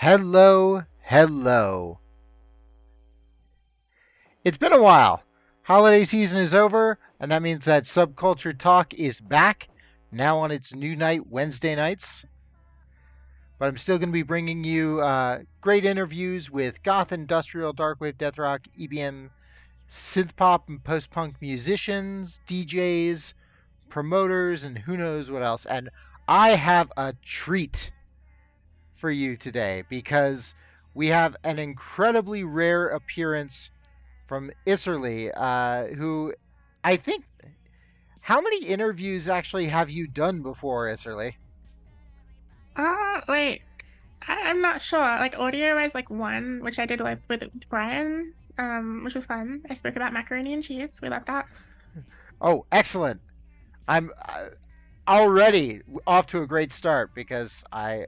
Hello, hello. It's been a while. Holiday season is over, and that means that Subculture Talk is back, now on its new night, Wednesday nights. But I'm still going to be bringing you great interviews with goth, industrial, darkwave, deathrock, EBM, synthpop, and postpunk musicians, DJs, promoters, and who knows what else. And I have a treat for you today because we have an incredibly rare appearance from Isserley, who I think. How many interviews actually have you done before, Isserley? Like I'm not sure. Like audio is like one, which I did with Brian, which was fun. I spoke about macaroni and cheese. We loved that. Oh, excellent! I'm already off to a great start because I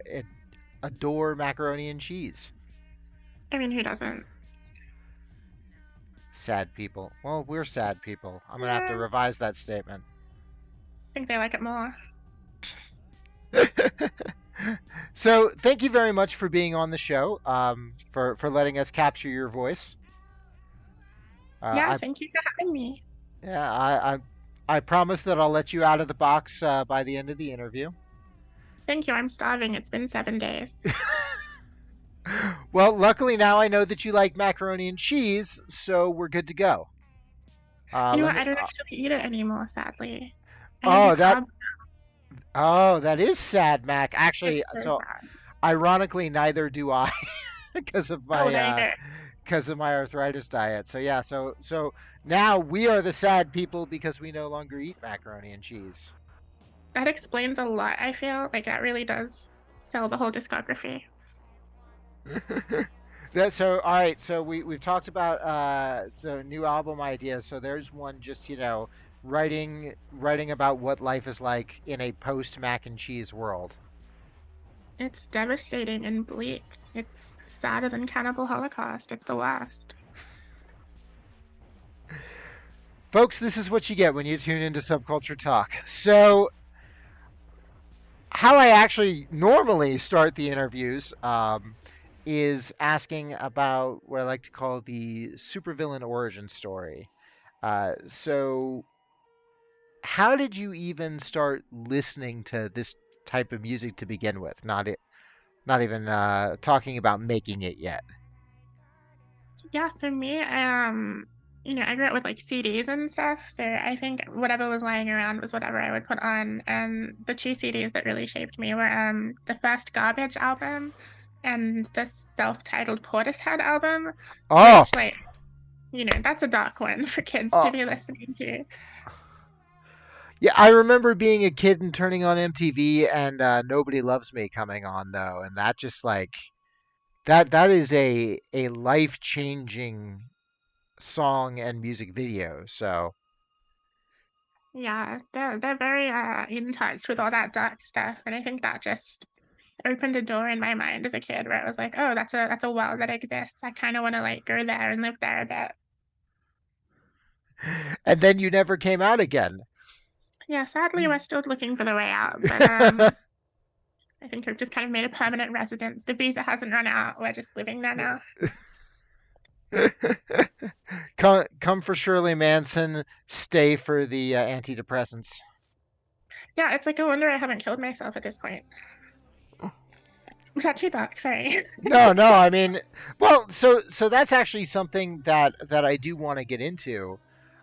adore macaroni and cheese. I mean, who doesn't? Sad people. Well, we're sad people. I'm gonna have to Yeah, I revise that statement. think they like it more. So, thank you very much for being on the show. For letting us capture your voice. Yeah, I thank you for having me. Yeah, I promise that I'll let you out of the box by the end of the interview. Thank you. I'm starving. It's been 7 days. Well, luckily now I know that you like macaroni and cheese, so we're good to go. You know Let what? me. I don't actually eat it anymore, sadly. I don't Oh, eat that. carbs. Oh, that is sad, Mac. Actually, It's so so sad. ironically, neither do I, because of Oh, my there you go. arthritis diet. So yeah, so now we are the sad people because we no longer eat macaroni and cheese. That explains a lot. I feel like that really does sell the whole discography. So all right, so we've talked about so new album ideas. So there's one just writing about what life is like in a post mac and cheese world. It's devastating and bleak. It's sadder than Cannibal Holocaust. It's the worst. Folks, this is what you get when you tune into Subculture Talk. So how I actually normally start the interviews is asking about what I like to call the supervillain origin story. So how did you even start listening to this type of music to begin with? Not even talking about making it yet. Yeah, for me, I grew up with like CDs and stuff, so I think whatever was lying around was whatever I would put on. And the two CDs that really shaped me were the first Garbage album and the self-titled Portishead album, Oh, which that's a dark one for kids to oh, be listening to. yeah. I remember being a kid and turning on MTV and Nobody Loves Me coming on though, and that just like that is a life changing song and music video. So Yeah, they're very in touch with all that dark stuff, and I think that just opened a door in my mind as a kid where it was like, oh, that's a world that exists. I kind of want to like go there and live there a bit. and then you never came out again. Yeah, sadly, we're still looking for the way out, but I think we've just kind of made a permanent residence. The visa hasn't run out. We're just living there now. Come for Shirley Manson, stay for the antidepressants. Yeah, it's like a wonder I haven't killed myself at this point. Was that too dark? Sorry. No, no, I mean, well, so that's actually something that I do want to get into.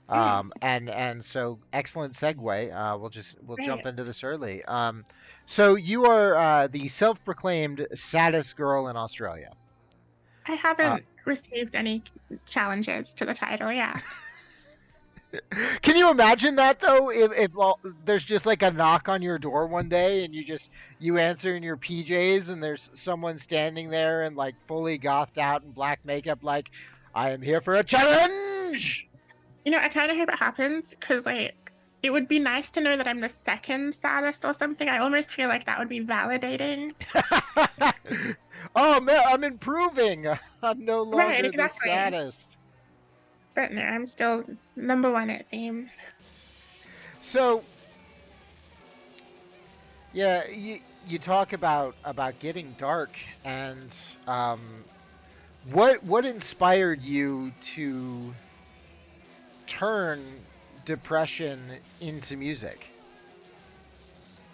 Mm, And so excellent segue. We'll jump right. into this early. So you are the self-proclaimed saddest girl in Australia. I Uh, haven't received any challenges to the title. Yeah. can you imagine that though? If well, there's just like a knock on your door one day and you answer in your PJs and there's someone standing there and like fully gothed out in black makeup, like I am here for a challenge. I kind of hope it happens because, like, it would be nice to know that I'm the second saddest or something. I almost feel like that would be validating. Oh man, I'm improving. I'm no Right, longer the exactly. saddest. But no, I'm still number one, it seems. So yeah, you talk about getting dark, and um, what inspired you to turn depression into music?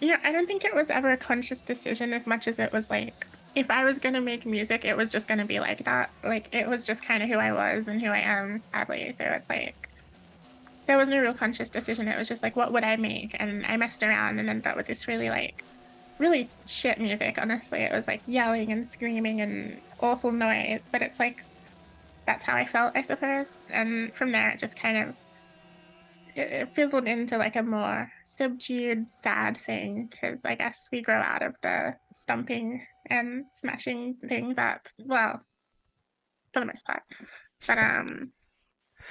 I don't think it was ever a conscious decision as much as it was like, if I was going to make music, it was just going to be like that. Like, it was just kind of who I was and who I am, sadly. So it's like, there was no real conscious decision. It was just like, what would I make? And I messed around and ended up with this really, like, really shit music, honestly. It was like yelling and screaming and awful noise. But it's like, that's how I felt, I suppose. And from there, it just kind of it fizzled into like a more subdued, sad thing because I guess we grow out of the stumping and smashing things up. Well, for the most part. But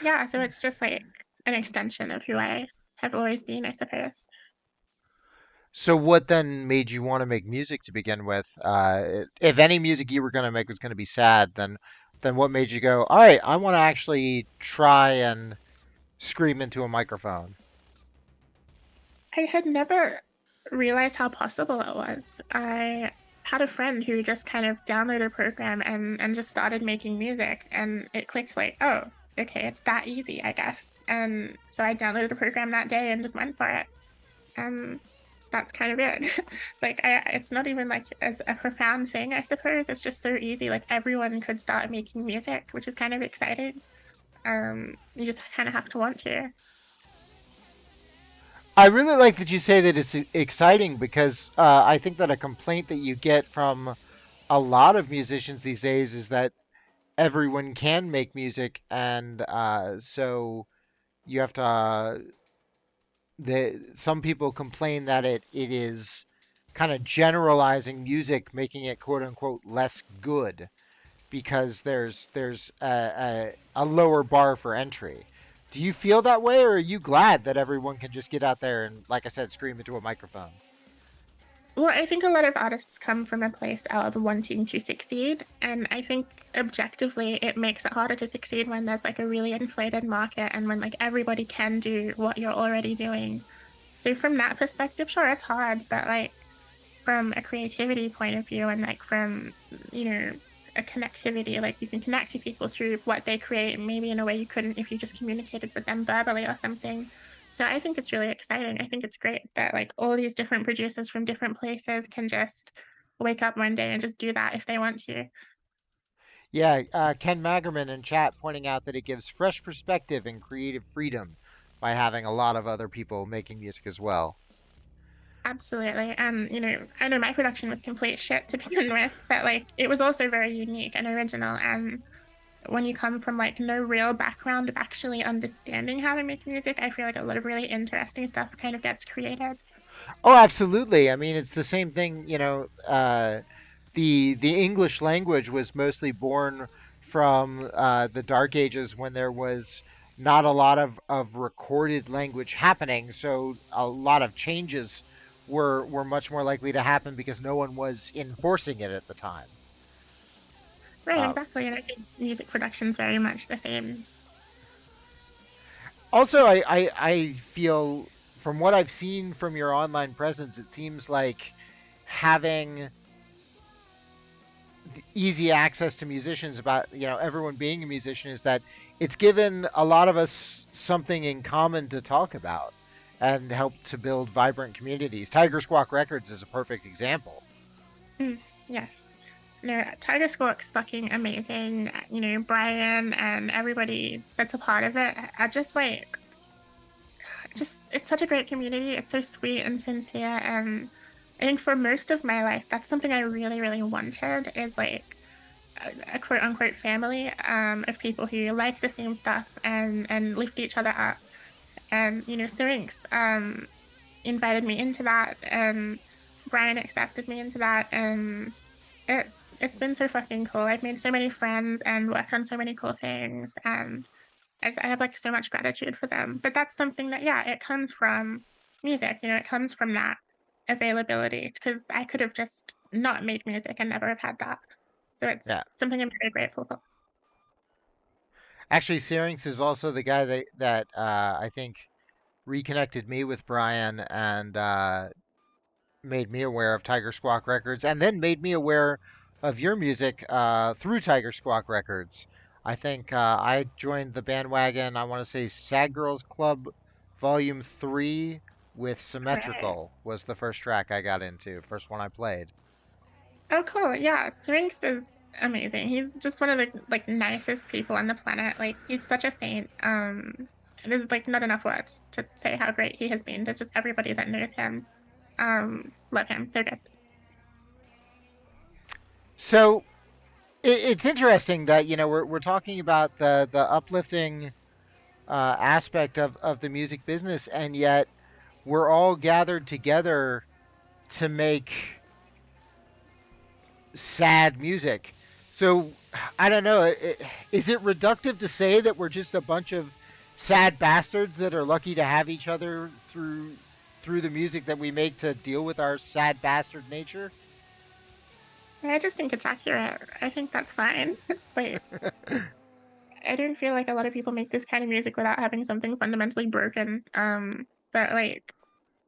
yeah, so it's just like an extension of who I have always been, I suppose. So what then made you want to make music to begin with? If any music you were going to make was going to be sad, then what made you go, all right, I want to actually try and scream into a microphone? I had never realized how possible it was. I had a friend who just kind of downloaded a program and just started making music, and it clicked like, oh, okay, it's that easy, I guess. And so I downloaded a program that day and just went for it. And that's kind of it. Like, it's not even like as a profound thing, I suppose. It's just so easy. Like, everyone could start making music, which is kind of exciting. You just kind of have to want to. I really like that you say that it's exciting because I think that a complaint that you get from a lot of musicians these days is that everyone can make music, and so you have to. Some people complain that it is kind of generalizing music, making it quote unquote less good because there's a lower bar for entry. Do you feel that way, or are you glad that everyone can just get out there and, like I said, scream into a microphone? Well, I think a lot of artists come from a place of wanting to succeed. And I think objectively, it makes it harder to succeed when there's like a really inflated market and when like everybody can do what you're already doing. So, from that perspective, sure, it's hard, but like from a creativity point of view and like from, you know, a connectivity, like you can connect to people through what they create, maybe in a way you couldn't if you just communicated with them verbally or something. So I think it's really exciting. I think it's great that like all these different producers from different places can just wake up one day and just do that if they want to. Yeah, Ken Magerman in chat pointing out that it gives fresh perspective and creative freedom by having a lot of other people making music as well. Absolutely. And, I know my production was complete shit to begin with, but like it was also very unique and original. And when you come from like no real background of actually understanding how to make music, I feel like a lot of really interesting stuff kind of gets created. Oh, absolutely. I mean, it's the same thing, the English language was mostly born from the Dark Ages when there was not a lot of recorded language happening, so a lot of changes were much more likely to happen because no one was enforcing it at the time. Right, Uh, exactly. And I think music production's very much the same. Also, I feel from what I've seen from your online presence, it seems like having easy access to musicians about everyone being a musician is that it's given a lot of us something in common to talk about and help to build vibrant communities. Tiger Squawk Records is a perfect example. Mm, yes. No, Tiger Squawk's fucking amazing. Brian and everybody that's a part of it are just like, it's such a great community. It's so sweet and sincere. And I think for most of my life, that's something I really, really wanted is like a quote unquote family of people who like the same stuff and lift each other up. And, Syrinx invited me into that and Brian accepted me into that. And it's been so fucking cool. I've made so many friends and worked on so many cool things. And I have like so much gratitude for them. But that's something that, yeah, it comes from music, it comes from that availability because I could have just not made music and never have had that. So Yeah. it's something I'm very grateful for. Actually, Syrinx is also the guy that I think reconnected me with Brian, and made me aware of Tiger Squawk Records, and then made me aware of your music through Tiger Squawk Records. I think I joined the bandwagon. I want to say Sad Girls Club Volume 3 with Right. Symmetrical was the first track I got into, first one I played. Oh, cool. Yeah, Sphinx is amazing. He's just one of the like nicest people on the planet. Like he's such a saint. There's like not enough words to say how great he has been to just everybody that knows him. Love him. So good. So it's interesting that we're talking about the uplifting aspect of the music business, and yet we're all gathered together to make sad music. So I don't know. Is it reductive to say that we're just a bunch of sad bastards that are lucky to have each other through the music that we make to deal with our sad bastard nature? I just think it's accurate. I think that's fine. It's like I don't feel like a lot of people make this kind of music without having something fundamentally broken. But like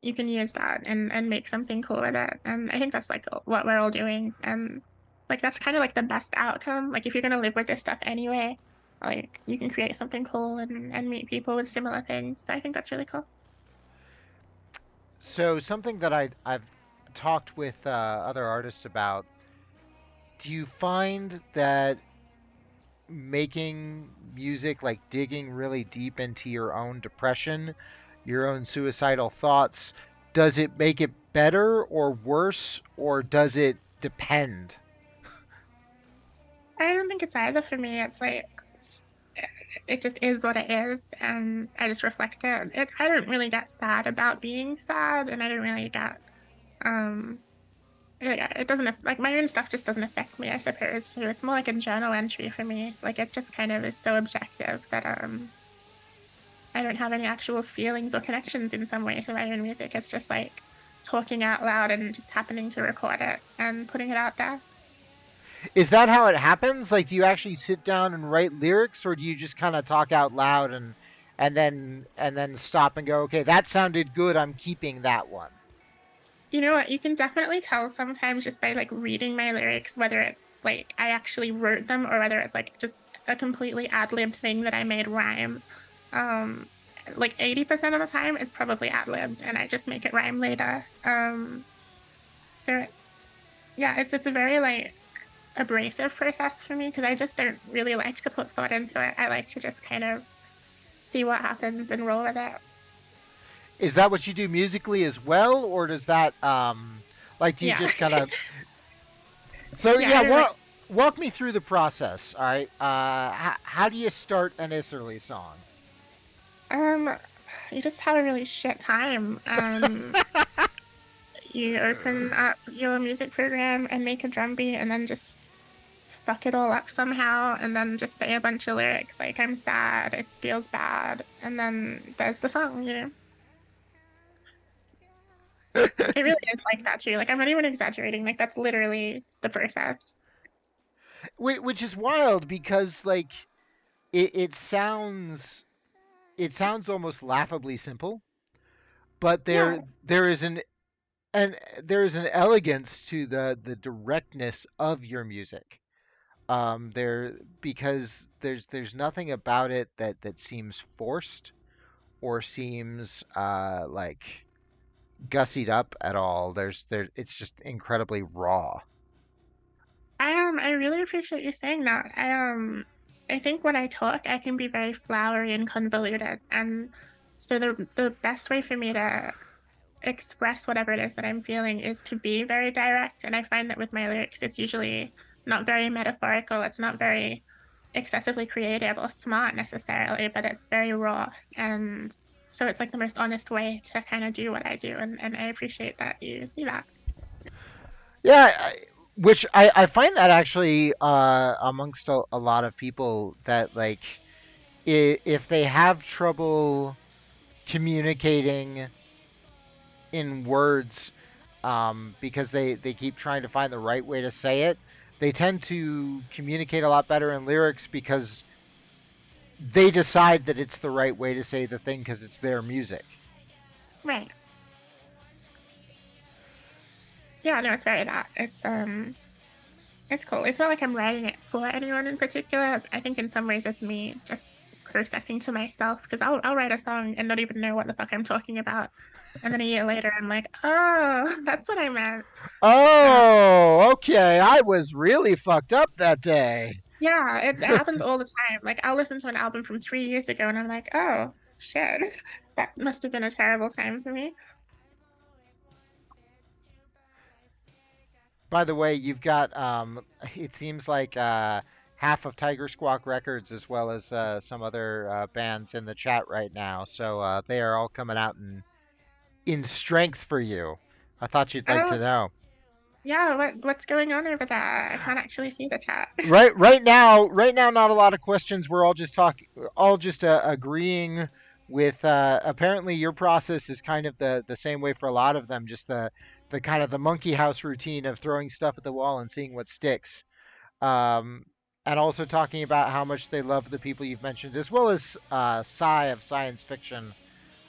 you can use that and make something cool with it. And I think that's like what we're all doing. And like that's kind of like the best outcome. Like if you're gonna live with this stuff anyway, like you can create something cool and meet people with similar things. So I think that's really cool. So something that I've talked with other artists about. Do you find that making music, like digging really deep into your own depression, your own suicidal thoughts, does it make it better or worse, or does it depend? I don't think it's either for me. It's like it just is what it is, and I just reflect it. I don't really get sad about being sad, and I don't really get um it doesn't like my own stuff just doesn't affect me, I suppose. So it's more like a journal entry for me. Like it just kind of is so objective that I don't have any actual feelings or connections in some way to my own music. It's just like talking out loud and just happening to record it and putting it out there. Is that how it happens? Like, do you actually sit down and write lyrics, or do you just kind of talk out loud and then stop and go, okay, that sounded good, I'm keeping that one? You know what? You can definitely tell sometimes just by like reading my lyrics whether it's like I actually wrote them or whether it's like just a completely ad-libbed thing that I made rhyme. Um, like 80% of the time it's probably ad-libbed and I just make it rhyme later. So yeah, it's a very like abrasive process for me because I just don't really like to put thought into it. I like to just kind of see what happens and roll with it. Is that what you do musically as well, or does that like do you Yeah. just kind of so Yeah, I yeah, don't like walk me through the process. All right, how do you start an Isserley song? um you just have a really shit time. You open up your music program and make a drum beat and then just fuck it all up somehow and then just say a bunch of lyrics like I'm sad, it feels bad, and then there's the song, you know. It really is like that too. Like I'm not even exaggerating. Like that's literally the process. Which is wild because like it sounds almost laughably simple, but Yeah. there is there is an elegance to the directness of your music. There because there's nothing about it that seems forced or seems like gussied up at all. There it's just incredibly raw. I really appreciate you saying that. I think when I talk I can be very flowery and convoluted. And so the best way for me to express whatever it is that I'm feeling is to be very direct. And I find that with my lyrics, it's usually not very metaphorical. It's not very excessively creative or smart necessarily, but it's very raw. And so it's like the most honest way to kind of do what I do. And I appreciate that you see that. Yeah, which I find that actually amongst a lot of people that like if they have trouble communicating in words because they keep trying to find the right way to say it, they tend to communicate a lot better in lyrics because they decide that it's the right way to say the thing because it's their music. Right. Yeah, no, it's very that. It's cool. It's not like I'm writing it for anyone in particular. I think in some ways it's me just processing to myself because I'll write a song and not even know what the fuck I'm talking about. And then a year later, I'm like, oh, that's what I meant. Um, Oh, okay. I was really fucked up that day. yeah, it happens all the time. Like I'll listen to an album from 3 years ago and I'm like, oh, shit, that must have been a terrible time for me. By the way, you've got it seems like half of Tiger Squawk Records as well as some other bands in the chat right now. So they are all coming out in strength for you. I thought you'd like to Oh, know. yeah, what's going on over there? I can't actually see the chat. Right now, not a lot of questions. We're all just talking, all just agreeing with. Apparently, your process is kind of the same way for a lot of them. Just the kind of the monkey house routine of throwing stuff at the wall and seeing what sticks. Um, and also talking about how much they love the people you've mentioned, as well as Psy of science fiction,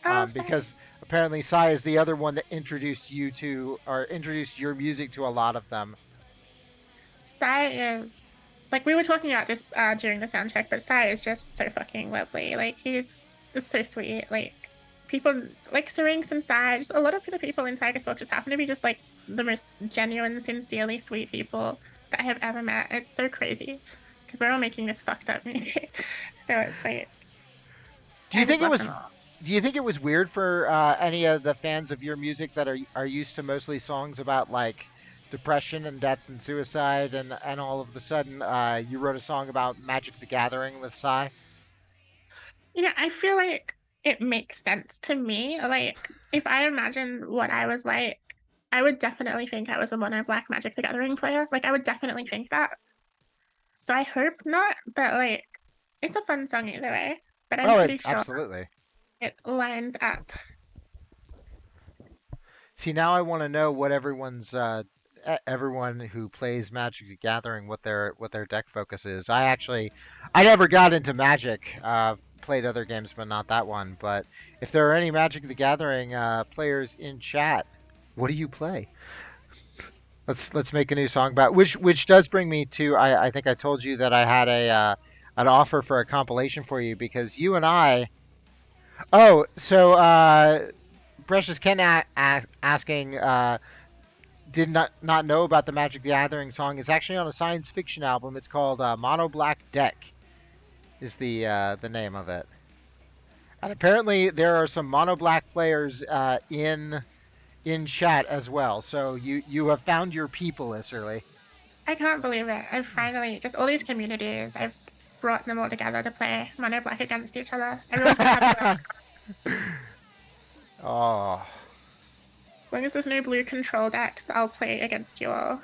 Oh, sorry. because apparently Psy is the other one that introduced you to or introduced your music to a lot of them. Sai is like we were talking about this during the sound check, but Sai is just so fucking lovely. Like he's just so sweet. Like people like Syrinx and Sai, just a lot of the people in Tiger Squawk just happen to be just like the most genuine, sincerely sweet people that I have ever met. It's so crazy because we're all making this fucked up music. So it's like Do you I just think it love was? them all. Do you think it was weird for any of the fans of your music that are used to mostly songs about like depression and death and suicide, and all of a sudden you wrote a song about Magic the Gathering with Psy? I feel like it makes sense to me. Like, if I imagine what I was like, I would definitely think I was a mono black Magic the Gathering player. Like, I would definitely think that. So I hope not, but like, it's a fun song either way. But I'm Oh, it pretty sure absolutely. it lines up. See, now I want to know what everyone who plays Magic the Gathering what their deck focus is. I never got into Magic. Played other games, but not that one. But if there are any Magic the Gathering players in chat, what do you play? Let's make a new song about which does bring me to I think I told you that I had a an offer for a compilation for you because you and I. Oh, so Precious Ken asking did not know about the Magic the Gathering song. It's actually on a science fiction album. It's called Mono Black Deck is the name of it. And apparently there are some Mono Black players in chat as well. So you have found your people, Isserley. I can't believe it. I've finally, just all these communities, I've brought them all together to play mono black against each other. Everyone's gonna have to wear. Oh, As long as there's no blue control decks, I'll play against you all.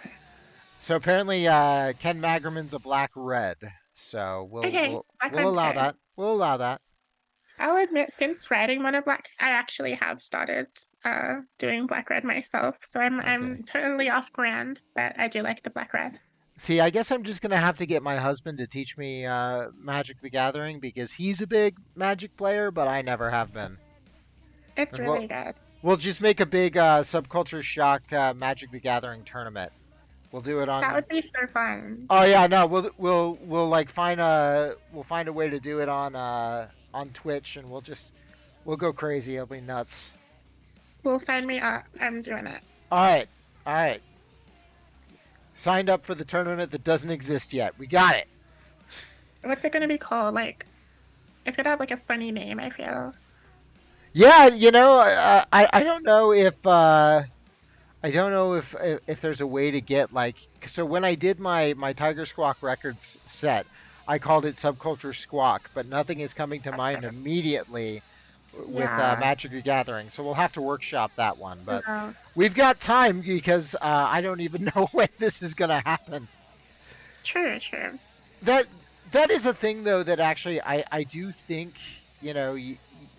so apparently Ken Magerman's a black red. So we'll Okay, we'll black we'll red's allow good. that. We'll allow that. I'll admit, since writing Mono Black, I actually have started doing black red myself. So I'm Okay. I'm totally off brand, but I do like the black red. See, I guess I'm just gonna have to get my husband to teach me Magic the Gathering because he's a big Magic player, but I never have been. It's And really good. we'll just make a big Subculture Shock Magic the Gathering tournament. We'll do it That on. would be so fun. Oh yeah, no, we'll like find a way to do it on Twitch, and we'll go crazy. It'll be nuts. Will sign me up. I'm doing it. All right, all right. Signed up for the tournament that doesn't exist yet. We got it. What's it gonna be called? Like, it's gonna have like a funny name, I feel. Yeah, I don't know if I don't know if there's a way to get like so when I did my Tiger Squawk Records set, I called it Subculture Squawk, but nothing is coming to That's mind good. immediately with Yeah. Magic the Gathering. So we'll have to workshop that one, but Uh, we've got time because I don't even know when this is gonna happen. true, true. That that is a thing though that actually I do think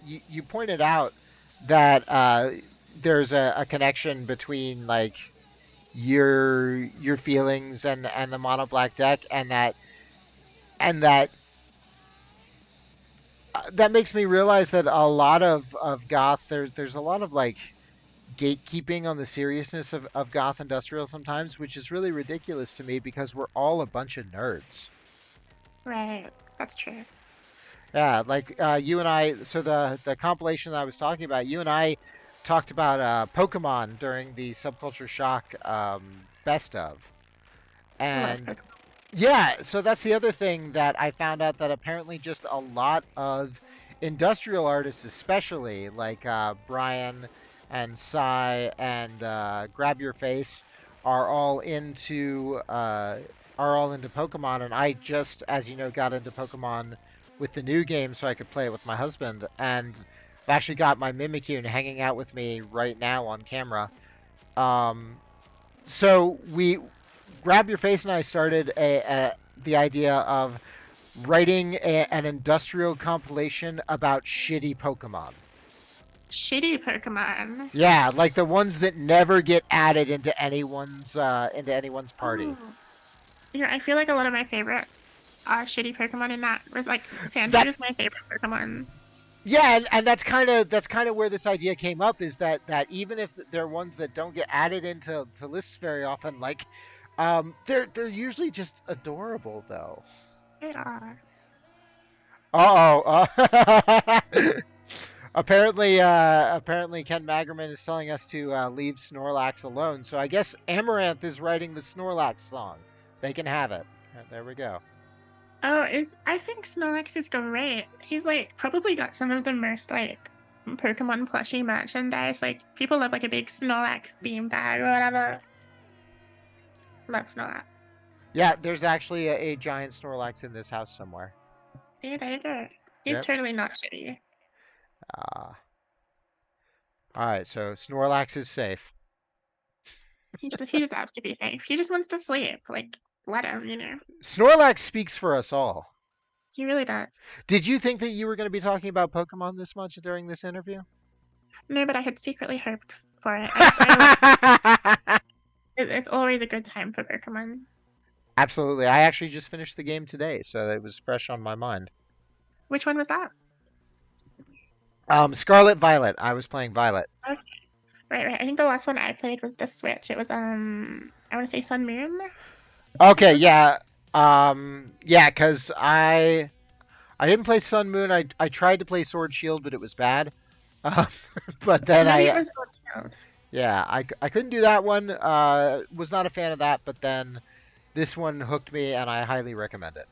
you pointed out that there's a connection between like your feelings and the mono black deck and that that makes me realize that a lot of goth there's a lot of like gatekeeping on the seriousness of goth industrial sometimes, which is really ridiculous to me because we're all a bunch of nerds. Right. That's true. Yeah, like you and I. So the compilation that I was talking about, you and I talked about Pokemon during the Subculture Shock best of, Love and Pokemon. yeah. So that's the other thing that I found out, that apparently just a lot of industrial artists, especially like Brian and Sai and Grab Your Face, are all into Pokemon, and I just, as you know, got into Pokemon with the new game so I could play it with my husband, and I've actually got my Mimikyu hanging out with me right now on camera. Um, so we Grab Your Face and I started the idea of writing an industrial compilation about shitty Pokemon. Shitty Pokemon. Yeah, like the ones that never get added into anyone's party. Oh. I feel like a lot of my favorites are shitty Pokemon in that was like Sandra That is my favorite Pokemon. Yeah, and that's kind of where this idea came up, is that even if they're ones that don't get added into to lists very often, like they're usually just adorable though. They are. Uh-oh. Apparently Ken Magerman is telling us to leave Snorlax alone. So I guess Amaranth is writing the Snorlax song. They can have it. There we go. Oh, is I think Snorlax is great. He's like probably got some of the most like Pokemon plushie merchandise. Like people love like a big Snorlax beanbag or whatever. Love Snorlax. Yeah, there's actually a giant Snorlax in this house somewhere. See, there you go. He's Yep. totally not shitty. Uh, all right, so Snorlax is safe. He deserves to be safe. He just wants to sleep. Like, let him. Snorlax speaks for us all. He really does. Did you think that you were going to be talking about Pokemon this much during this interview? No, but I had secretly hoped for it. I was kind of like, it's always a good time for Pokemon. Absolutely. I actually just finished the game today, so it was fresh on my mind. Which one was that? Scarlet Violet. I was playing Violet. Okay. Right. I think the last one I played was the Switch. It was I want to say Sun Moon. I think it Okay, was. yeah. Yeah, cuz I didn't play Sun Moon. I tried to play Sword Shield, but it was bad. Um, but then Maybe it was Sword Shield. yeah, I couldn't do that one. Was not a fan of that, but then this one hooked me, and I highly recommend it.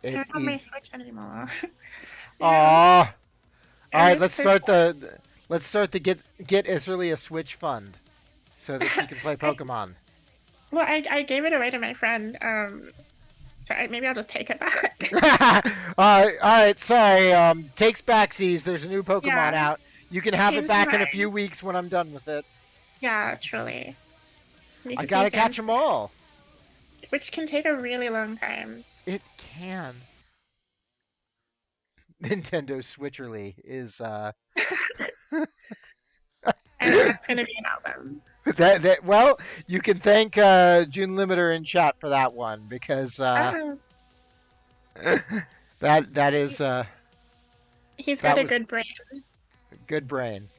I It don't have my is. Switch anymore. Yeah, Aw. All I right, miss Pokemon. let's start the get Isserley a Switch fund so that she can play I Pokemon. well, I gave it away to my friend. So maybe I'll just take it back. All right, sorry. Takes backsies. There's a new Pokemon Yeah, out. You can have it seems back in a few mine. weeks when I'm done with it. Yeah, truly. Need I to see you gotta soon. catch them all. Which can take a really long time. It can. Nintendo Switcherly is I think that's gonna be an album. that well, you can thank June Limiter in chat for that one, because Oh, that he, is he's got that a was good brain. good brain.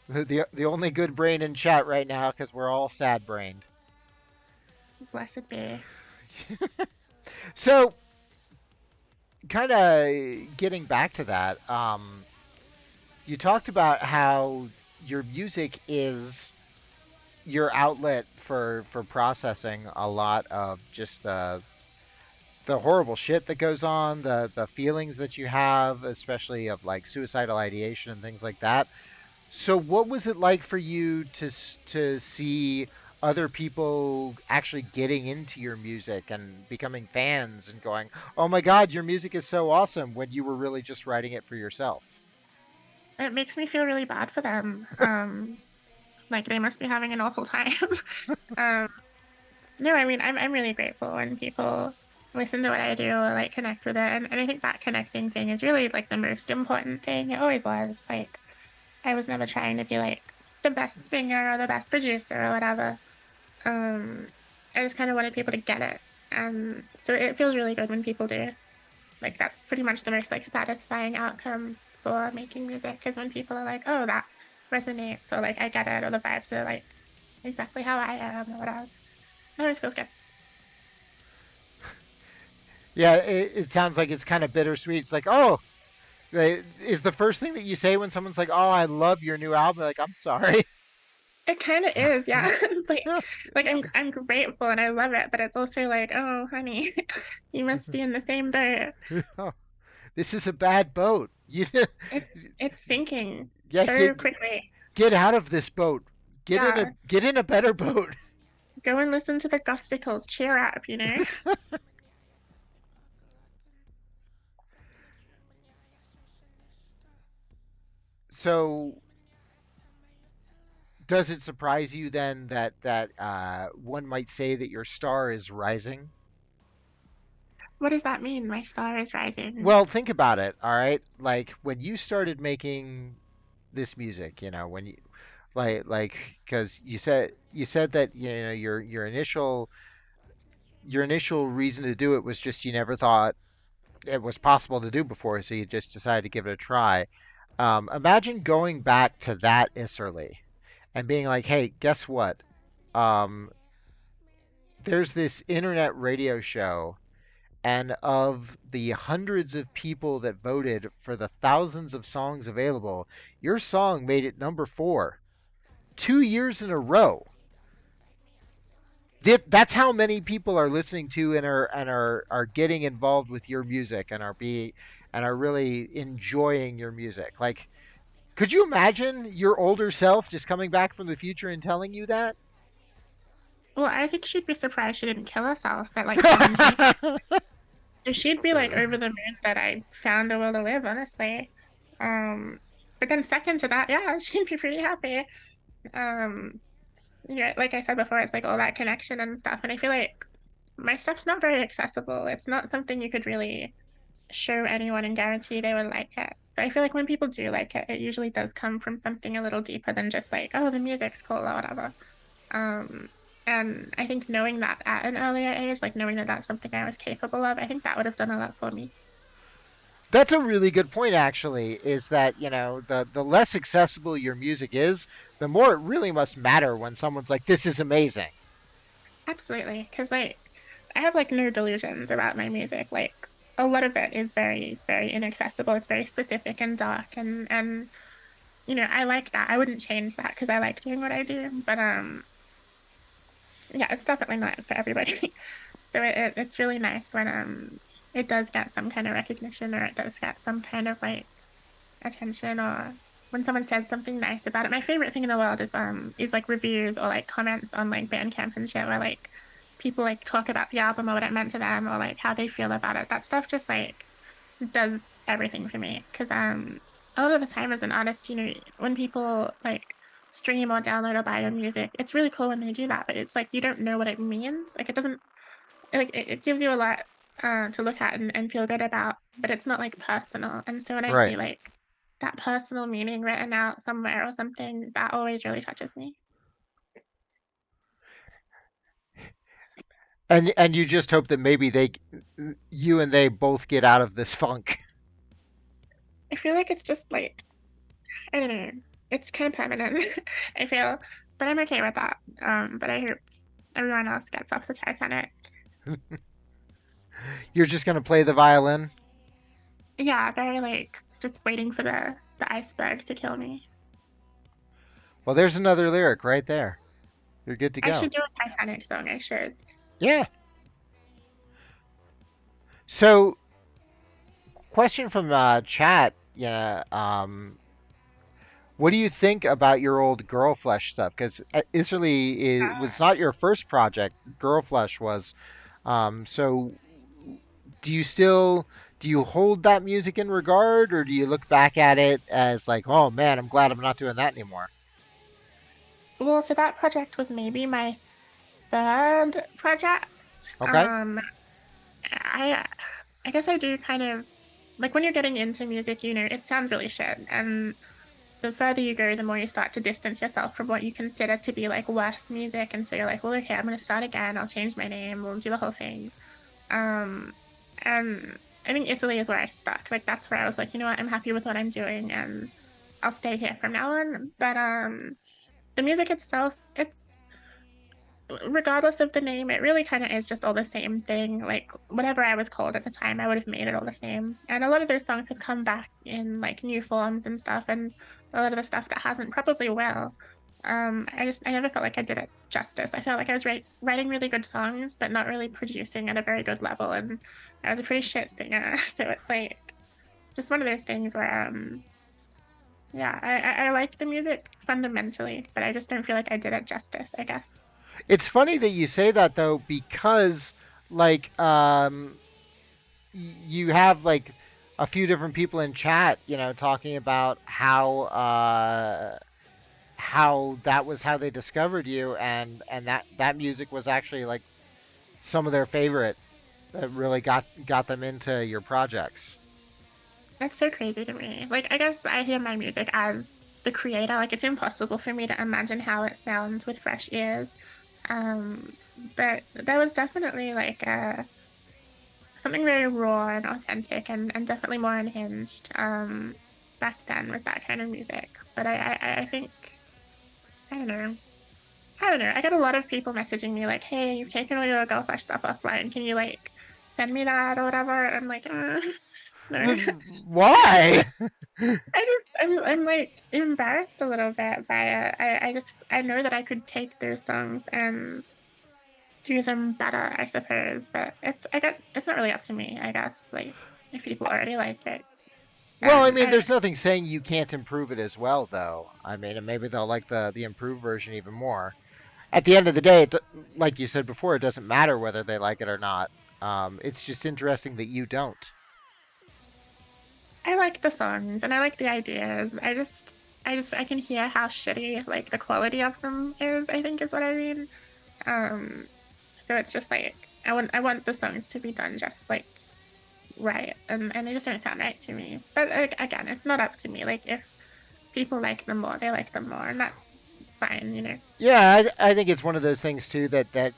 The only good brain in chat right now, because we're all sad brained. Blessed be. So, kind of getting back to that, you talked about how your music is your outlet for processing a lot of just the horrible shit that goes on, the feelings that you have, especially of like suicidal ideation and things like that. So, what was it like for you to see other people actually getting into your music and becoming fans and going, "Oh my God, your music is so awesome," when you were really just writing it for yourself? It makes me feel really bad for them. Like they must be having an awful time. um, no, I mean I'm really grateful when people listen to what I do or like connect with it, and I think that connecting thing is really like the most important thing. It always was. Like I was never trying to be like the best singer or the best producer or whatever. Um, I just kind of wanted people to get it, and so it feels really good when people do. Like that's pretty much the most like satisfying outcome for making music is when people are like, "Oh, resonates, or like I get it, or the vibes are like exactly how I am or whatever. It always feels good. Yeah, it sounds like it's kind of bittersweet. It's like, oh, is the first thing that you say when someone's like, "Oh, I love your new album." Like, I'm sorry. It kind of is, yeah. It's like I'm grateful and I love it, but it's also like, oh, honey, you must be in the same boat. This is a bad boat. You, It's sinking yeah, so quickly. get out of this boat. Yeah, Get in a better boat. go and listen to the gothsicles. Cheer up, you know? So, does it surprise you then that one might say that your star is rising? What does that mean? My star is rising. Well, think about it. All right, like when you started making this music, when you like because you said that your initial reason to do it was just you never thought it was possible to do before, so you just decided to give it a try. Imagine going back to that Isserley and being like, "Hey, guess what? Um, there's this internet radio show, and of the hundreds of people that voted for the thousands of songs available, your song made it number 4, 2 years in a row." That's how many people are listening to and are getting involved with your music and are really enjoying your music. Like, could you imagine your older self just coming back from the future and telling you that? Well, I think she'd be surprised she didn't kill herself at like 17. So she'd be like over the moon that I found a will to live, honestly. Um, but then second to that, yeah, she'd be pretty happy. Um, like I said before, it's like all that connection and stuff. And I feel like my stuff's not very accessible. It's not something you could really show anyone and guarantee they would like it. So I feel like when people do like it, it usually does come from something a little deeper than just like, oh, the music's cool or whatever. Um, and I think knowing that at an earlier age, like knowing that that's something I was capable of, I think that would have done a lot for me. That's a really good point, actually, is that, the less accessible your music is, the more it really must matter when someone's like, this is amazing. Absolutely. Because like I have like no delusions about my music. Like a lot of it is very, very inaccessible. It's very specific and dark and I like that. I wouldn't change that because I like doing what I do. But yeah, it's definitely not for everybody. So it's really nice when it does get some kind of recognition or it does get some kind of like attention or when someone says something nice about it. My favorite thing in the world is like reviews or like comments on like Bandcamp and shit where like people like talk about the album or what it meant to them or like how they feel about it. That stuff just like does everything for me. Because a lot of the time as an artist, when people like stream or download or buy your music, it's really cool when they do that, but it's like you don't know what it means. Like it doesn't like it gives you a lot to look at and feel good about, but it's not like personal. And so when I Right. see like that personal meaning written out somewhere or something, that always really touches me. And you just hope that maybe you and they both get out of this funk. I feel like it's just like I don't know, it's kind of permanent. I feel, but I'm okay with that. But I hope everyone else gets off the Titanic. You're just going to play the violin? Yeah, very like just waiting for the iceberg to kill me. Well, there's another lyric right there. You're good to I go. should do a Titanic song. I should. Yeah. So, question from chat. Yeah. What do you think about your old Girl Flesh stuff? Because was not your first project. Girl Flesh was. So, do you still do you hold that music in regard, or do you look back at it as like, oh man, I'm glad I'm not doing that anymore? Well, so that project was maybe my third project. Okay. Um, I I guess I do kind of like when you're getting into music, it sounds really shit. And the further you go, the more you start to distance yourself from what you consider to be like worse music. And so you're like, well, okay, I'm gonna start again. I'll change my name. We'll do the whole thing. Um, and I think Italy is where I stuck. Like that's where I was like, you know what, I'm happy with what I'm doing, and I'll stay here from now on. But the music itself, it's regardless of the name, it really kind of is just all the same thing. Like whatever I was called at the time, I would have made it all the same. And a lot of those songs have come back in like new forms and stuff, and a lot of the stuff that hasn't probably will. I never felt like I did it justice. I felt like I was writing really good songs, but not really producing at a very good level. And I was a pretty shit singer, so it's like just one of those things where yeah, I like the music fundamentally, but I just don't feel like I did it justice, I guess. It's funny that you say that though, because like you have like a few different people in chat, talking about how that was how they discovered you, and that music was actually like some of their favorite that really got them into your projects. That's so crazy to me. Like, I guess I hear my music as the creator. Like, it's impossible for me to imagine how it sounds with fresh ears. Um, but there was definitely like something very raw and authentic and definitely more unhinged back then with that kind of music. But I think, I don't know. I don't know. I got a lot of people messaging me like, hey, you've taken all your girlfriend stuff offline. Can you like send me that or whatever? I'm like, no. Why? I'm like embarrassed a little bit by it. I know that I could take those songs and do them better, I suppose, but it's not really up to me, I guess. Like if people already like it, Well, I then mean, I don't there's nothing saying you can't improve it as well, though. I mean, and maybe they'll like the improved version even more. At the end of the day, like you said before, it doesn't matter whether they like it or not. It's just interesting that you don't. I like the songs and I like the ideas. I can hear how shitty like the quality of them is, I think is what I mean. Um so it's just like I want the songs to be done just like right, and they just don't sound right to me. But like, again, it's not up to me. Like if people like them more, they like them more, and that's fine, you know. Yeah, I think it's one of those things too that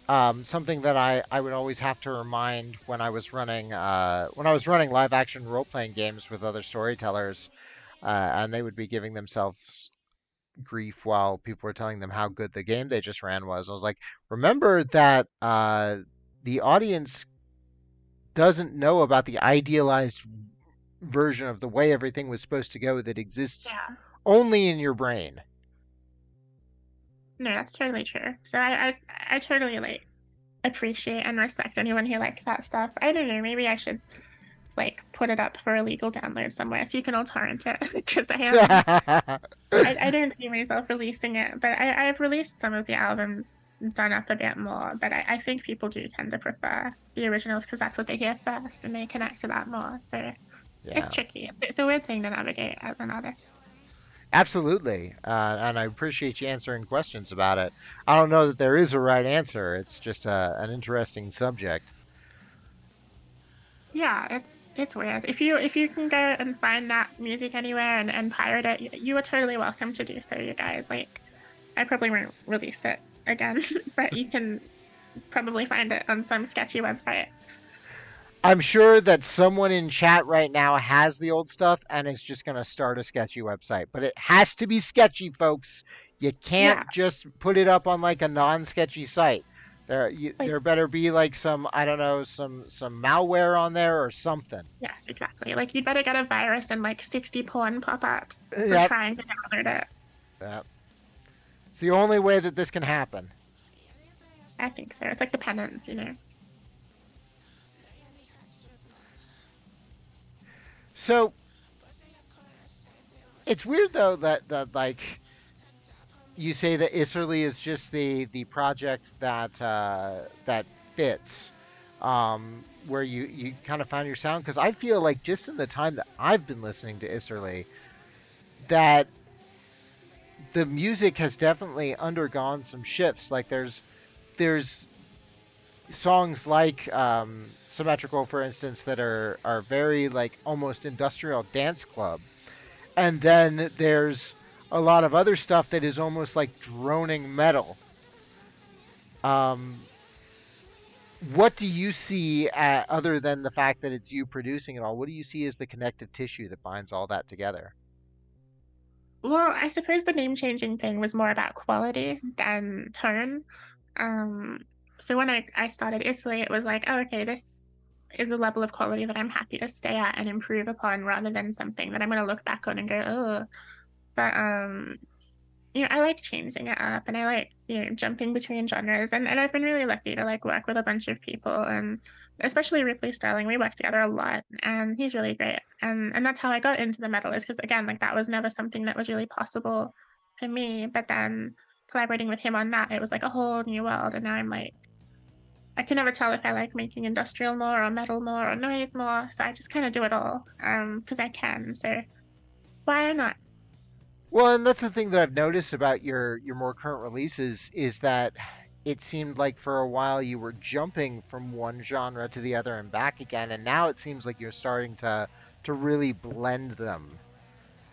something that I would always have to remind when I was running live action role playing games with other storytellers, and they would be giving themselves grief while people were telling them how good the game they just ran was. I was like, remember that the audience doesn't know about the idealized version of the way everything was supposed to go that exists Yeah. only in your brain. No, that's totally true. So I totally like appreciate and respect anyone who likes that stuff. I don't know, maybe I should like put it up for a legal download somewhere so you can all torrent it because I don't see myself releasing it, but I've released some of the albums done up a bit more, but I think people do tend to prefer the originals because that's what they hear first and they connect to that more. So it's Yeah, tricky. It's a weird thing to navigate as an artist. absolutely. And I appreciate you answering questions about it. I don't know that there is a right answer. It's just an interesting subject. Yeah, it's weird. If you can go and find that music anywhere and pirate it, you are totally welcome to do so, you guys. Like I probably won't release it again, but you can probably find it on some sketchy website. I'm sure that someone in chat right now has the old stuff and is just going to start a sketchy website. But it has to be sketchy, folks. You Yeah, can't just put it up on like a non-sketchy site. like There better be like some, I don't know, some malware on there or something. yes, exactly. Like you'd better get a virus and like 60 porn pop-ups for Yep. trying to download it. Yep. It's the only way that this can happen. I think so. It's like the penance, you know. So it's weird though that like you say that Isserley is just the project that fits, where you kind of found your sound. Because I feel like just in the time that I've been listening to Isserley, that the music has definitely undergone some shifts. Like there's songs like Symmetrical, for instance, that are very like almost industrial dance club, and then there's a lot of other stuff that is almost like droning metal. Um, what do you see other than the fact that it's you producing it all? What do you see as the connective tissue that binds all that together? Well, I suppose the name changing thing was more about quality than tone. Um, so when I started Isserley, it was like, oh, okay, this is a level of quality that I'm happy to stay at and improve upon rather than something that I'm going to look back on and go, oh. But I like changing it up and I like, jumping between genres and I've been really lucky to like work with a bunch of people and especially Ripley Sterling. We work together a lot and he's really great. And that's how I got into the metal is because again, like that was never something that was really possible for me. But then collaborating with him on that, it was like a whole new world. And now I'm like, I can never tell if I like making industrial more or metal more or noise more. So I just kind of do it all because I can. So why not? Well, and that's the thing that I've noticed about your more current releases is that it seemed like for a while you were jumping from one genre to the other and back again, and now it seems like you're starting to really blend them,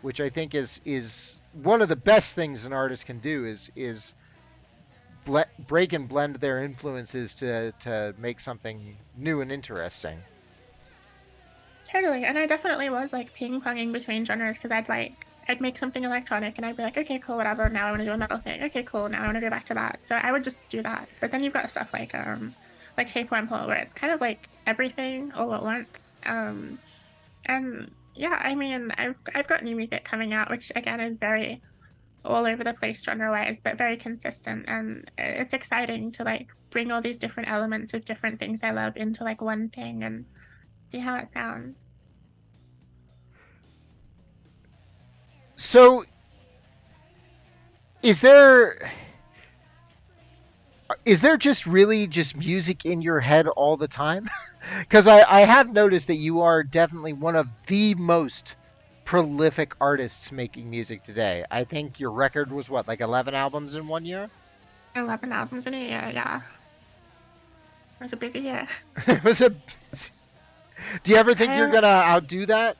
which I think is one of the best things an artist can do is break and blend their influences to make something new and interesting. Totally. And I definitely was like ping ponging between genres because I'd make something electronic and I'd be like, okay, cool, whatever. Now I want to do a metal thing. Okay, cool. Now I want to go back to that. So I would just do that. But then you've got stuff like Tapeworm Hole where it's kind of like everything all at once. And yeah, I mean, I've got new music coming out, which again is very all over the place genre wise, but very consistent. And it's exciting to like bring all these different elements of different things I love into like one thing and see how it sounds. So, is there is there just really just music in your head all the time? Because I have noticed that you are definitely one of the most prolific artists making music today. I think your record was what, like 11 albums in 1 year? 11 albums in a year, yeah. It was a busy year. It was a. Do you ever think you're I, gonna outdo that,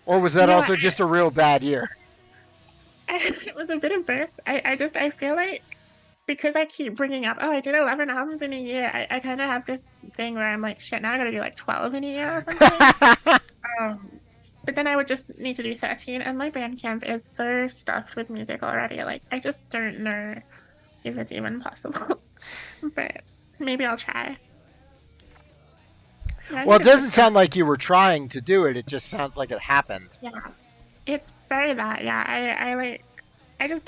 or was that you know, also just a real bad year? it was a bit of both. I feel like because I keep bringing up, oh, I did 11 albums in a year, I kind of have this thing where I'm like, shit, now I gotta do like 12 in a year or something. Um, but then I would just need to do 13, and my Bandcamp is so stuffed with music already. Like, I just don't know if it's even possible. But maybe I'll try. Yeah, I Well, think it it's doesn't just sound like you were trying to do it. It just sounds like it happened. yeah. It's very that, yeah. I like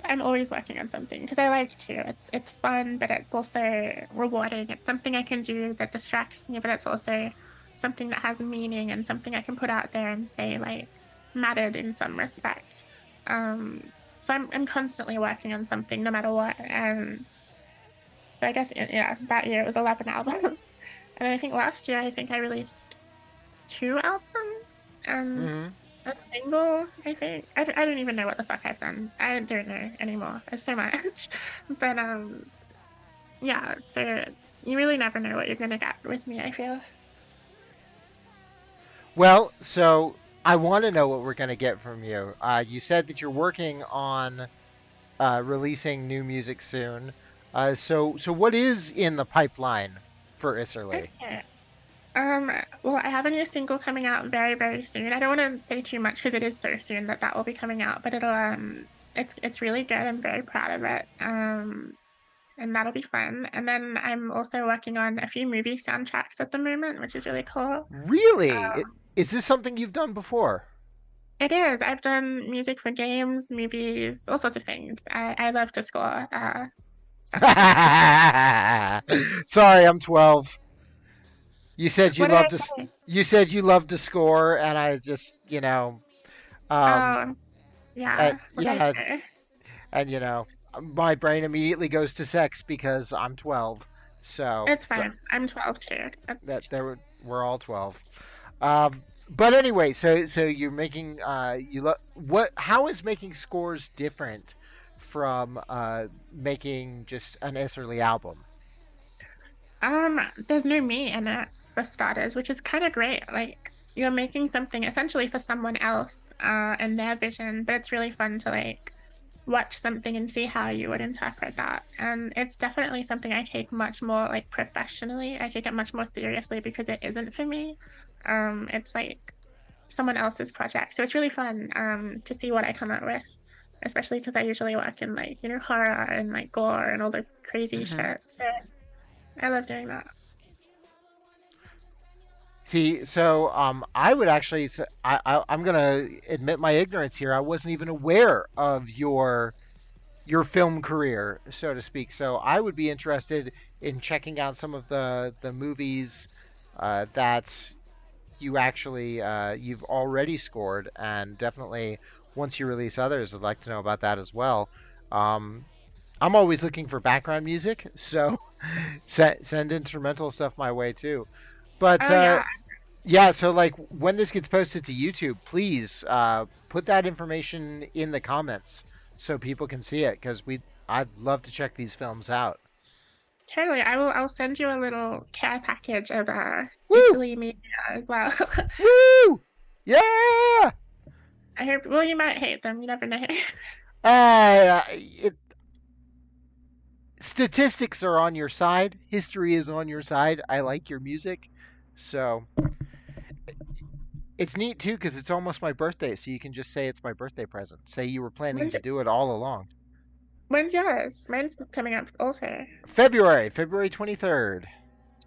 I'm always working on something because I like to. It's fun, but it's also rewarding. It's something I can do that distracts me, but it's also something that has meaning and something I can put out there and say like mattered in some respect. So I'm constantly working on something no matter what. And so I guess yeah, that year it was 11 albums. And I think last year I think I released 2 albums and Hmm. a single, I think. I don't even know what the fuck I've done. I don't know anymore. It's so much. But yeah, so you really never know what you're gonna get with me, I feel. Well, so I want to know what we're gonna get from you. You said that you're working on releasing new music soon. So what is in the pipeline for Isserley? Okay. Um, well, I have a new single coming out very, very soon. I don't want to say too much because it is so soon that that will be coming out, but it's really good. I'm very proud of it. And that'll be fun. And then I'm also working on a few movie soundtracks at the moment, which is really cool. Really? Um, Is this something you've done before? it is. I've done music for games, movies, all sorts of things. I love to score stuff like that for sure. Sorry, I'm 12. You said you What did I loved to. say? You said you loved to score, and I just, Oh, um, yeah. What did I yeah, say? and my brain immediately goes to sex because I'm 12. It's So fine. I'm 12 too. that That's we're all 12. But anyway, so you're making what? How is making scores different from making just an Isserley album? there's no me in it for starters, which is kind of great. Like you're making something essentially for someone else, and their vision, but it's really fun to like watch something and see how you would interpret that. And it's definitely something I take much more like professionally. I take it much more seriously because it isn't for me. It's like someone else's project. So it's really fun to see what I come up with. especially because I usually work in like, horror and like gore and all the crazy Hmm. shit. So I love doing that. See, so I would actually I'm gonna admit my ignorance here. I wasn't even aware of your film career, so to speak. So I would be interested in checking out some of the movies that you've already scored, and definitely once you release others, I'd like to know about that as well. Um, I'm always looking for background music, so send instrumental stuff my way too. But Oh yeah, yeah, so like when this gets posted to YouTube, please put that information in the comments so people can see it because I'd love to check these films out. totally. I'll send you a little care package of Woo! Isserley media as well. Woo! Yeah! I hope. Well, you might hate them. You never know. It, statistics are on your side. History is on your side. I like your music, so it's neat too because it's almost my birthday. So you can just say it's my birthday present. Say you were planning When's to do it all along. when's yours? Mine's coming up also. February 23rd.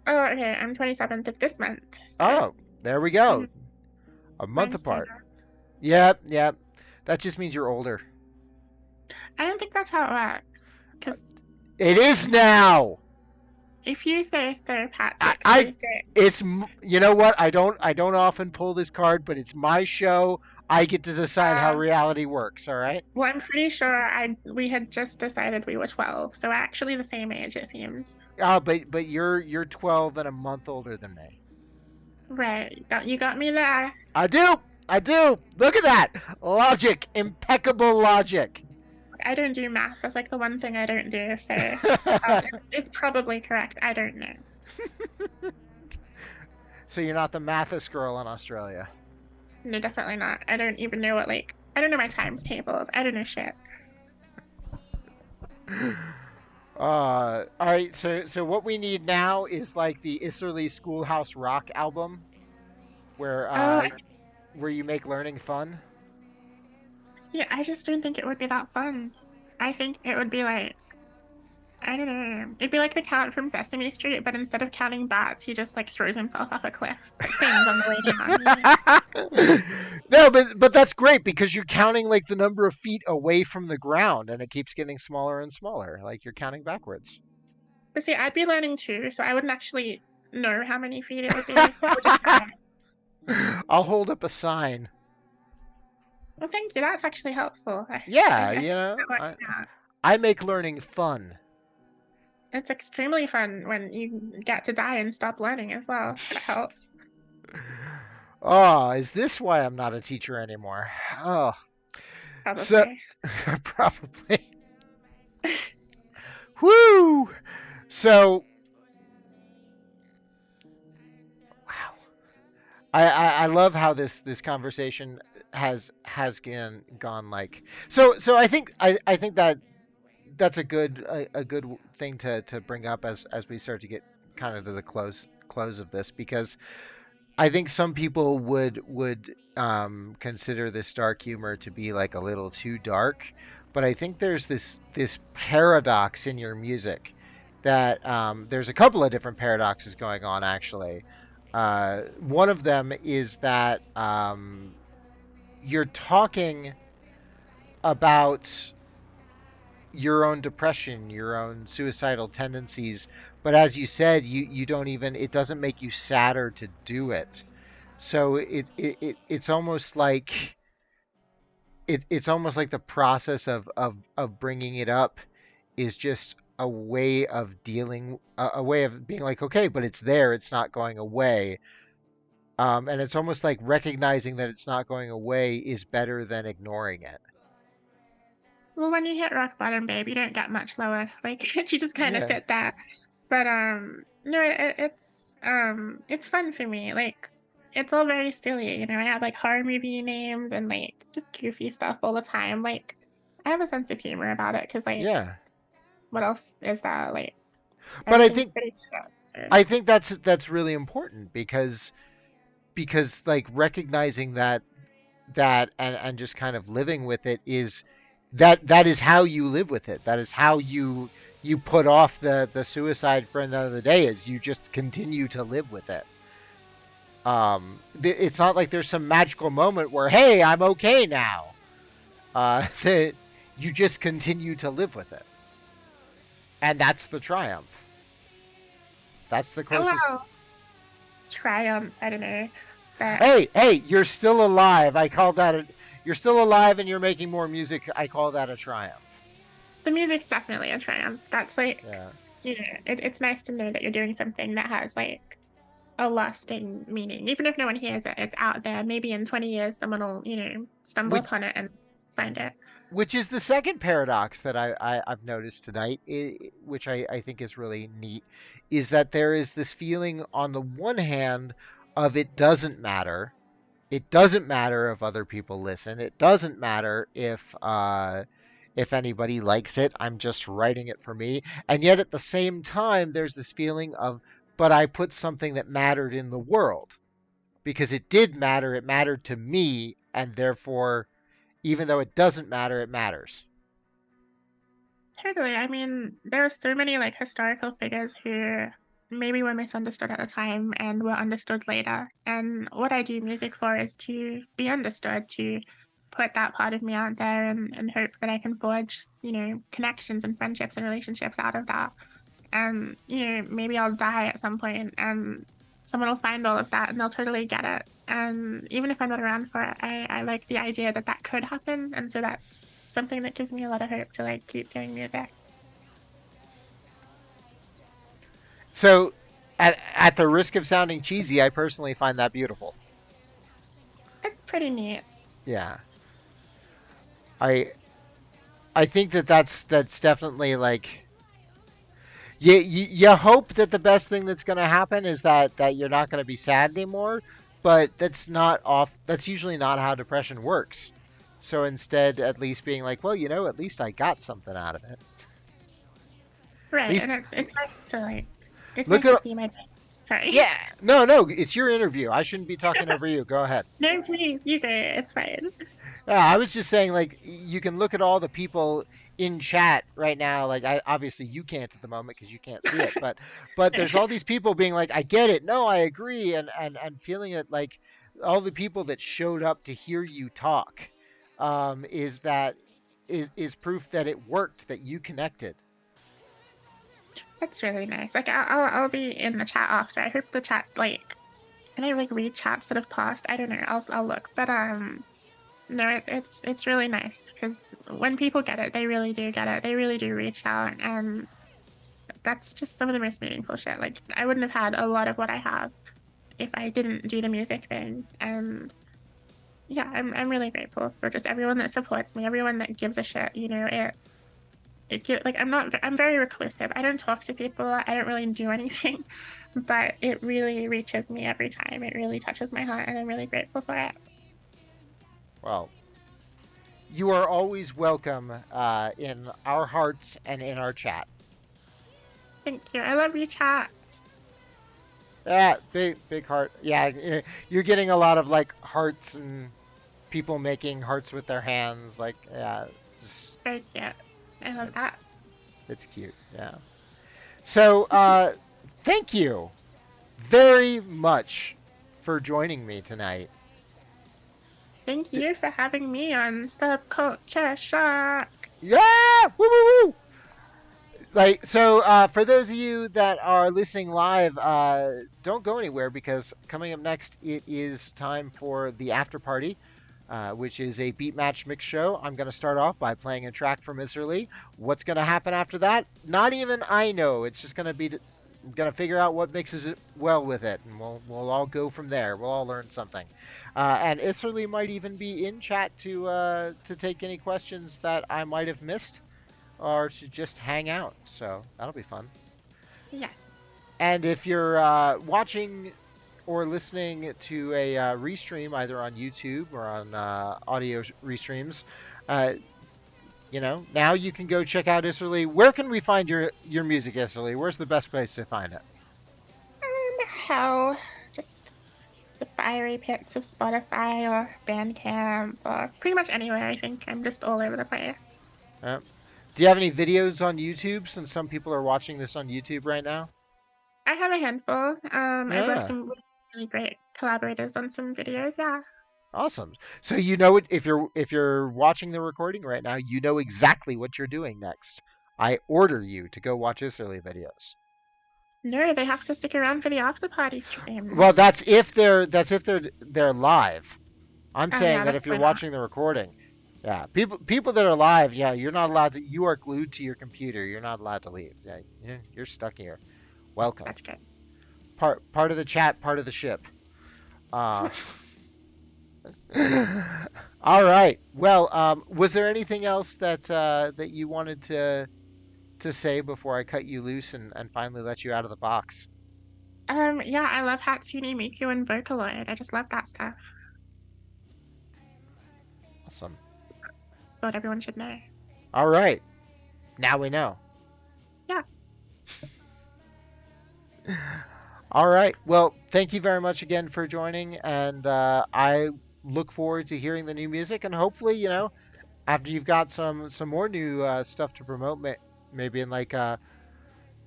Oh, okay. I'm 27th of this month. So Oh, there we go. mhm, A month mine's apart. sooner. Yep, yep. That just means you're older. I don't think that's how it works. Because It is now. if you say so, Pat, I so say. it's you know what? I don't often pull this card, but it's my show. I get to decide how Uh, reality works, all right? well, I'm pretty sure we had just decided we were 12, so we're actually the same age, it seems. But you're 12 and a month older than me. Right. You got me there. I do. I do. Look at that. Logic, impeccable logic. I don't do math. That's like the one thing I don't do. So it's probably correct. I don't know. So you're not the Mathis girl in Australia. No, definitely not. I don't even know I don't know my times tables. I don't know shit. All right. So what we need now is like the Isserley Schoolhouse Rock album, where Oh, where you make learning fun. see, I just don't think it would be that fun. I think it would be like, I don't know. It'd be like the Count from Sesame Street, but instead of counting bats, he just like throws himself off a cliff, but sings on the way down. No, but that's great because you're counting like the number of feet away from the ground, and it keeps getting smaller and smaller. Like you're counting backwards. But see, I'd be learning too, so I wouldn't actually know how many feet it would be. I would just count. I'll hold up a sign. Well, thank you. That's actually helpful. Yeah, I think that works out. I make learning fun. It's extremely fun when you get to die and stop learning as well. That helps. Oh, is this why I'm not a teacher anymore? Oh, so Probably. probably. Whoo! So, wow. I love how this conversation has gone like so I think that that's a good thing to bring up as we start to get kind of to the close of this because I think some people would consider this dark humor to be like a little too dark, but I think there's this paradox in your music that there's a couple of different paradoxes going on actually. One of them is that you're talking about your own depression, your own suicidal tendencies, but as you said, you don't even it doesn't make you sadder to do it. So it's almost like it's almost like the process of bringing it up is just a way of dealing a way of being like okay, but it's there, it's not going away. And it's almost like recognizing that it's not going away is better than ignoring it. Well, when you hit rock bottom, babe, you don't get much lower. Like you just kind of Yeah. sit there. But no, it's fun for me. Like it's all very silly. I have like horror movie names and like just goofy stuff all the time. Like I have a sense of humor about it because like Yeah. what else is there? Like But I everything's think pretty shit. So. that's really important because like recognizing that and just kind of living with it is that is how you live with it. That is how you put off the suicide for another day. Is you just continue to live with it. It's not like there's some magical moment where, hey, I'm okay now. That you just continue to live with it, and that's the triumph. That's the Oh, closest. well, triumph. I don't know. But Hey, you're still alive. I call that a. You're still alive, and you're making more music. I call that a triumph. the music's definitely a triumph. That's like, Yeah. it's nice to know that you're doing something that has like a lasting meaning. Even if no one hears it, it's out there. Maybe in 20 years, someone will, stumble Which upon it and find it. which is the second paradox that I've noticed tonight, which I think is really neat, is that there is this feeling on the one hand of it doesn't matter. It doesn't matter if other people listen. It doesn't matter if anybody likes it. I'm just writing it for me. And yet at the same time, there's this feeling of, but I put something that mattered in the world because it did matter. It mattered to me, and therefore, even though it doesn't matter, it matters. Totally. I mean, there are so many like historical figures who maybe were misunderstood at the time and were understood later. And what I do music for is to be understood, to put that part of me out there and hope that I can forge, connections and friendships and relationships out of that. And, maybe I'll die at some point and someone will find all of that and they'll totally get it. And even if I'm not around for it, I like the idea that that could happen. And so that's something that gives me a lot of hope to like keep doing music. So, at the risk of sounding cheesy, I personally find that beautiful. It's pretty neat. Yeah, I I think that's definitely like you hope that the best thing that's going to happen is that you're not going to be sad anymore, but that's not off. That's usually not how depression works. So instead, at least being like, well, at least I got something out of it. At Right. least And it's nice to like it's look nice to at. see my sorry. Yeah, no, it's your interview. I shouldn't be talking over you. Go ahead. No, please, you go. It's fine. Yeah, I was just saying, like, you can look at all the people in chat right now. Like, obviously you can't at the moment because you can't see it, but there's all these people being like, I get it. No, I agree, and feeling it like all the people that showed up to hear you talk, is that is proof that it worked, that you connected. That's really nice. Like I'll be in the chat after. I hope the chat like can I like read chats that have passed? I don't know. I'll look. But no, it's really nice because when people get it, they really do get it. They really do reach out, and that's just some of the most meaningful shit. Like I wouldn't have had a lot of what I have if I didn't do the music thing. And yeah, I'm really grateful for just everyone that supports me, everyone that gives a shit. Like I'm very reclusive. I don't talk to people. I don't really do anything, but it really reaches me every time. It really touches my heart, and I'm really grateful for it. Well, you are always welcome in our hearts and in our chat. Thank you. I love you, chat. Yeah, big heart. Yeah, you're getting a lot of like hearts and people making hearts with their hands. Like, yeah, just Very cute. I love it's that. it's cute. Yeah. So, thank you very much for joining me tonight. Thank you for having me on Subculture Shock. Yeah, woo woo woo. Like so, for those of you that are listening live, don't go anywhere because coming up next, it is time for the after party. Which is a beat match mix show. I'm going to start off by playing a track from Isserley. What's going to happen after that? Not even I know. It's just going to be going to figure out what mixes it well with it, and we'll all go from there. We'll all learn something. And Isserley might even be in chat to take any questions that I might have missed, or to just hang out. So that'll be fun. Yeah. And if you're watching or listening to a restream either on YouTube or on audio restreams, uh, now you can go check out Isserley. Where can we find your music, Isserley? Where's the best place to find it? Hell, just the fiery pits of Spotify or Bandcamp or pretty much anywhere. I think I'm just all over the place. Yeah. Do you have any videos on YouTube since some people are watching this on YouTube right now? I have a handful. I've worked Yeah. some really great collaborators on some videos. Yeah. Awesome. So you know it if you're watching the recording right now, you know exactly what you're doing next. I order you to go watch Isserley videos. No, they have to stick around for the after party stream. Well, that's if they're live. I'm Oh saying yeah, that that's if you're fair enough. watching the recording, yeah, people that are live, yeah, you're not allowed to. You are glued to your computer. You're not allowed to leave. Yeah, you're stuck here. Welcome. That's good. Part of the chat, part of the ship. Uh, all right. Well, was there anything else that you wanted to say before I cut you loose and finally let you out of the box? Yeah, I love Hatsune Miku and Vocaloid. I just love that stuff. Awesome. What everyone should know. All right. Now we know. Yeah. All right. Well, thank you very much again for joining, and I look forward to hearing the new music, and hopefully, after you've got some more new stuff to promote, maybe in like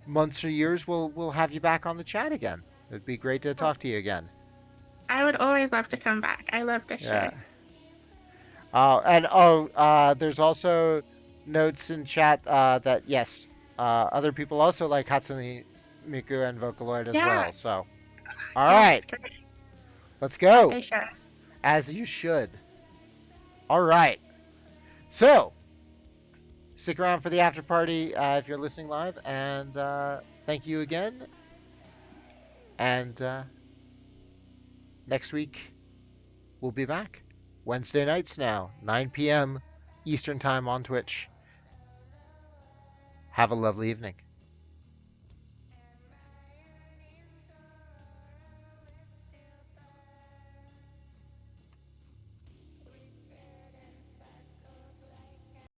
months or years, we'll have you back on the chat again. It'd be great to talk to you again. I would always love to come back. I love this show. Yeah. There's also notes in chat that yes, other people also like Hatsune Miku and Vocaloid as Yeah. well. So, all Yes. right, Great. let's As go. they should. As you should. All right. So, stick around for the after party if you're listening live, and thank you again. And next week we'll be back. Wednesday nights now, 9 p.m. Eastern Time on Twitch. Have a lovely evening.